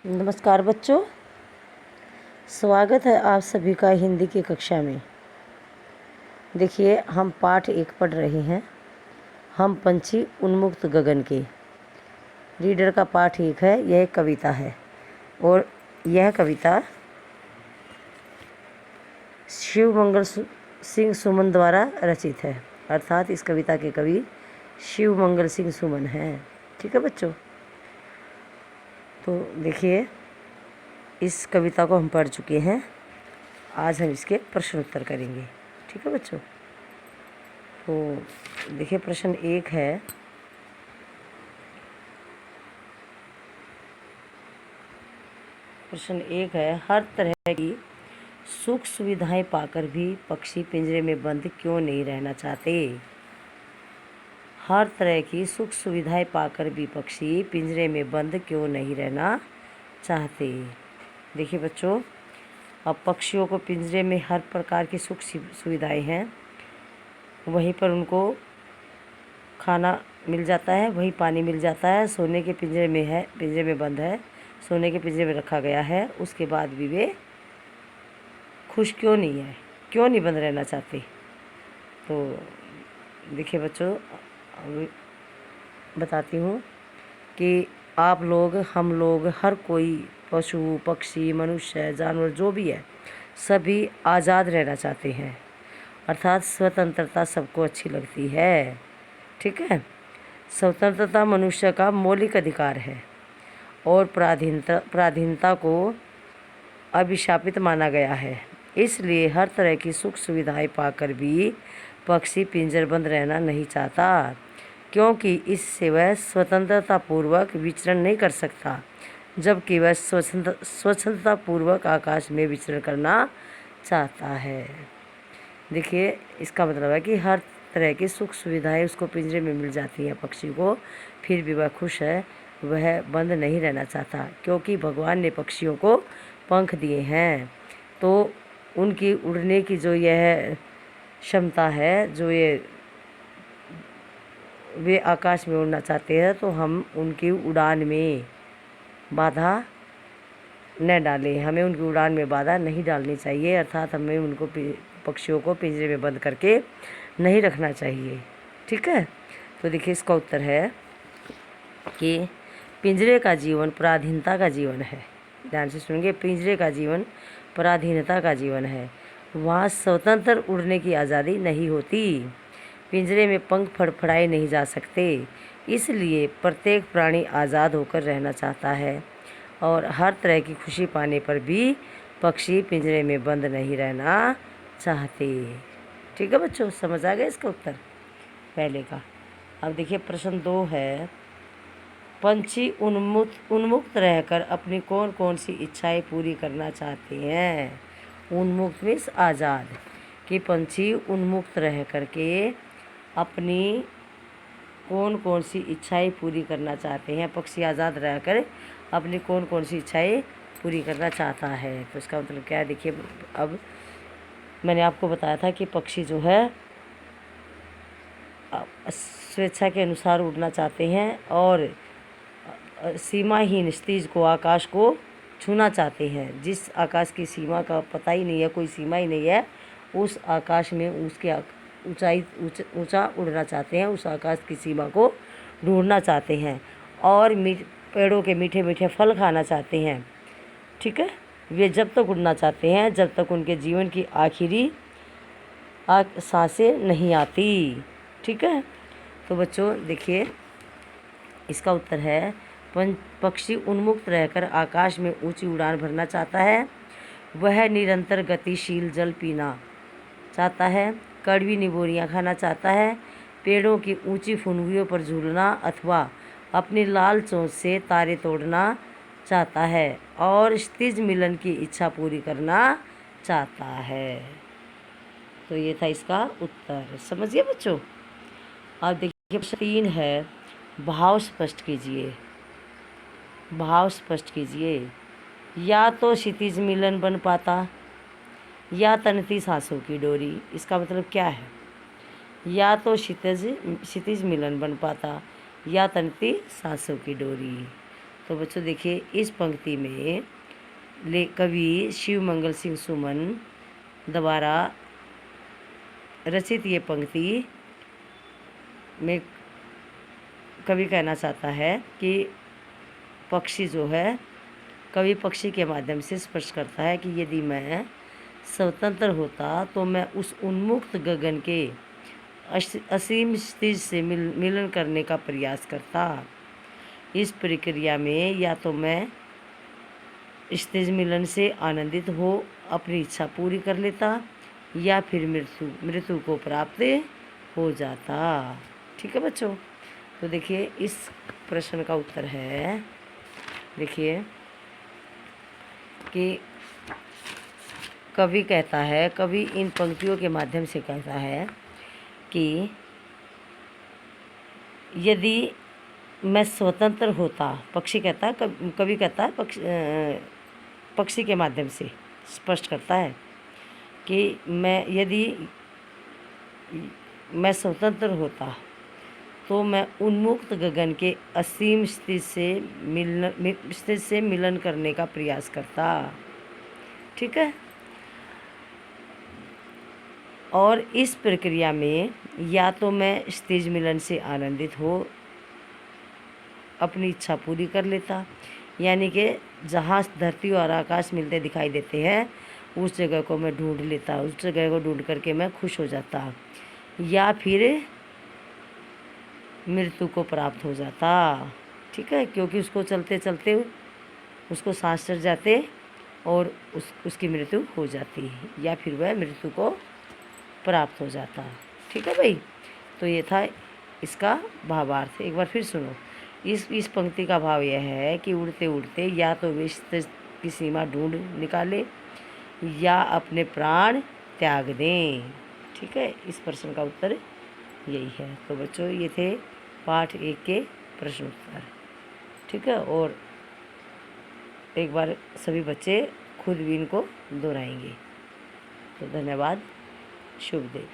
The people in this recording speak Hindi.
नमस्कार बच्चों, स्वागत है आप सभी का हिंदी की कक्षा में। देखिए, हम पाठ 1 पढ़ रहे हैं। हम पंछी उन्मुक्त गगन के। रीडर का पाठ 1 है। यह एक कविता है और यह कविता शिव मंगल सिंह सुमन द्वारा रचित है। अर्थात इस कविता के कवि शिव मंगल सिंह सुमन हैं। ठीक है बच्चों, तो देखिए, इस कविता को हम पढ़ चुके हैं। आज हम इसके प्रश्न उत्तर करेंगे। ठीक है बच्चों, तो देखिए, प्रश्न 1 है। प्रश्न 1 है, हर तरह की सुख सुविधाएं पाकर भी पक्षी पिंजरे में बंद क्यों नहीं रहना चाहते? हर तरह की सुख सुविधाएं पाकर भी पक्षी पिंजरे में बंद क्यों नहीं रहना चाहते? देखिए बच्चों, अब पक्षियों को पिंजरे में हर प्रकार की सुख सुविधाएं हैं। वहीं पर उनको खाना मिल जाता है, वहीं पानी मिल जाता है, सोने के पिंजरे में है, पिंजरे में बंद है, सोने के पिंजरे में रखा गया है। उसके बाद भी वे खुश क्यों नहीं है, क्यों नहीं बंद रहना चाहते? तो देखिए बच्चों, बताती हूँ कि आप लोग, हम लोग, हर कोई, पशु पक्षी मनुष्य जानवर जो भी है, सभी आज़ाद रहना चाहते हैं। अर्थात स्वतंत्रता सबको अच्छी लगती है। ठीक है, स्वतंत्रता मनुष्य का मौलिक अधिकार है और पराधीनता को अभिशापित माना गया है। इसलिए हर तरह की सुख सुविधाएं पाकर भी पक्षी पिंजरबंद रहना नहीं चाहता, क्योंकि इससे वह स्वतंत्रतापूर्वक विचरण नहीं कर सकता, जबकि वह स्वतंत्रतापूर्वक आकाश में विचरण करना चाहता है। देखिए, इसका मतलब है कि हर तरह की सुख सुविधाएं उसको पिंजरे में मिल जाती हैं पक्षी को, फिर भी वह खुश है, वह बंद नहीं रहना चाहता, क्योंकि भगवान ने पक्षियों को पंख दिए हैं। तो उनकी उड़ने की जो यह क्षमता है, जो ये वे आकाश में उड़ना चाहते हैं, तो हम उनकी उड़ान में बाधा न डालें। हमें उनकी उड़ान में बाधा नहीं डालनी चाहिए। अर्थात हमें उनको पक्षियों को पिंजरे में बंद करके नहीं रखना चाहिए। ठीक है, तो देखिए, इसका उत्तर है कि पिंजरे का जीवन पराधीनता का जीवन है। ध्यान से सुनिए, पिंजरे का जीवन पराधीनता का जीवन है। वहाँ स्वतंत्र उड़ने की आज़ादी नहीं होती। पिंजरे में पंख फड़फड़ाए नहीं जा सकते। इसलिए प्रत्येक प्राणी आज़ाद होकर रहना चाहता है और हर तरह की खुशी पाने पर भी पक्षी पिंजरे में बंद नहीं रहना चाहते। ठीक है बच्चों, समझ आ गया इसका उत्तर पहले का। अब देखिए, प्रश्न 2 है, पंछी उन्मुक्त रहकर अपनी कौन कौन सी इच्छाएं पूरी करना चाहते हैं? उन्मुक्त मीन्स आज़ाद, कि पंछी उन्मुक्त रह करके अपनी कौन कौन सी इच्छाएं पूरी करना चाहते हैं। पक्षी आज़ाद रहकर अपनी कौन कौन सी इच्छाएं पूरी करना चाहता है। तो इसका मतलब क्या है? देखिए, अब मैंने आपको बताया था कि पक्षी जो है स्वेच्छा के अनुसार उड़ना चाहते हैं और सीमाहीन स्थिज को, आकाश को छूना चाहते हैं। जिस आकाश की सीमा का पता ही नहीं है, कोई सीमा ही नहीं है, उस आकाश में उसके ऊंचाई ऊंचा उड़ना चाहते हैं, उस आकाश की सीमा को ढूंढना चाहते हैं और पेड़ों के मीठे मीठे फल खाना चाहते हैं। ठीक है, वे जब तक उड़ना चाहते हैं जब तक उनके जीवन की आखिरी सांसें नहीं आती। ठीक है, तो बच्चों देखिए, इसका उत्तर है, पक्षी उन्मुक्त रहकर आकाश में ऊंची उड़ान भरना चाहता है। वह निरंतर गतिशील जल पीना चाहता है, कड़वी निबोरियाँ खाना चाहता है, पेड़ों की ऊंची फुनगियों पर झूलना अथवा अपनी लाल चोंच से तारे तोड़ना चाहता है और स्थिज मिलन की इच्छा पूरी करना चाहता है। तो ये था इसका उत्तर। समझिए बच्चों। अब देखिए, प्रश्न 3 है, भाव स्पष्ट कीजिए। भाव स्पष्ट कीजिए। या तो क्षितिज मिलन बन पाता या तनती सांसों की डोरी। इसका मतलब क्या है? या तो क्षितिज मिलन बन पाता या तनती सांसों की डोरी। तो बच्चों देखिए, इस पंक्ति में कवि शिव मंगल सिंह सुमन द्वारा रचित ये पंक्ति में कवि कहना चाहता है कि पक्षी जो है, कवि पक्षी के माध्यम से स्पष्ट करता है कि यदि मैं स्वतंत्र होता तो मैं उस उन्मुक्त गगन के असीम स्थिति से मिलन करने का प्रयास करता। इस प्रक्रिया में या तो मैं स्थिति मिलन से आनंदित हो अपनी इच्छा पूरी कर लेता, या फिर मृत्यु को प्राप्त हो जाता। ठीक है बच्चों, तो देखिए इस प्रश्न का उत्तर है, देखिए कि कवि कहता है, कवि इन पंक्तियों के माध्यम से कहता है कि यदि मैं स्वतंत्र होता, पक्षी कहता है, कवि कहता है, पक्षी के माध्यम से स्पष्ट करता है कि यदि मैं स्वतंत्र होता तो मैं उन्मुक्त गगन के असीम स्थिति से मिलन करने का प्रयास करता। ठीक है, और इस प्रक्रिया में या तो मैं स्थिति मिलन से आनंदित हो अपनी इच्छा पूरी कर लेता, यानी कि जहाँ धरती और आकाश मिलते दिखाई देते हैं उस जगह को मैं ढूंढ लेता, उस जगह को ढूंढ करके मैं खुश हो जाता, या फिर मृत्यु को प्राप्त हो जाता। ठीक है, क्योंकि उसको चलते चलते उसको सांस चढ़ जाते और उसकी मृत्यु हो जाती, या फिर वह मृत्यु को प्राप्त हो जाता। ठीक है भाई, तो ये था इसका भावार्थ। एक बार फिर सुनो, इस पंक्ति का भाव यह है कि उड़ते उड़ते या तो विश्व की सीमा ढूंढ निकाले या अपने प्राण त्याग दें। ठीक है, इस प्रश्न का उत्तर यही है। तो बच्चों, ये थे पाठ 1 के प्रश्न उत्तर। ठीक है, और एक बार सभी बच्चे खुद भी इनको दोहराएंगे। तो धन्यवाद, शुभ दिन।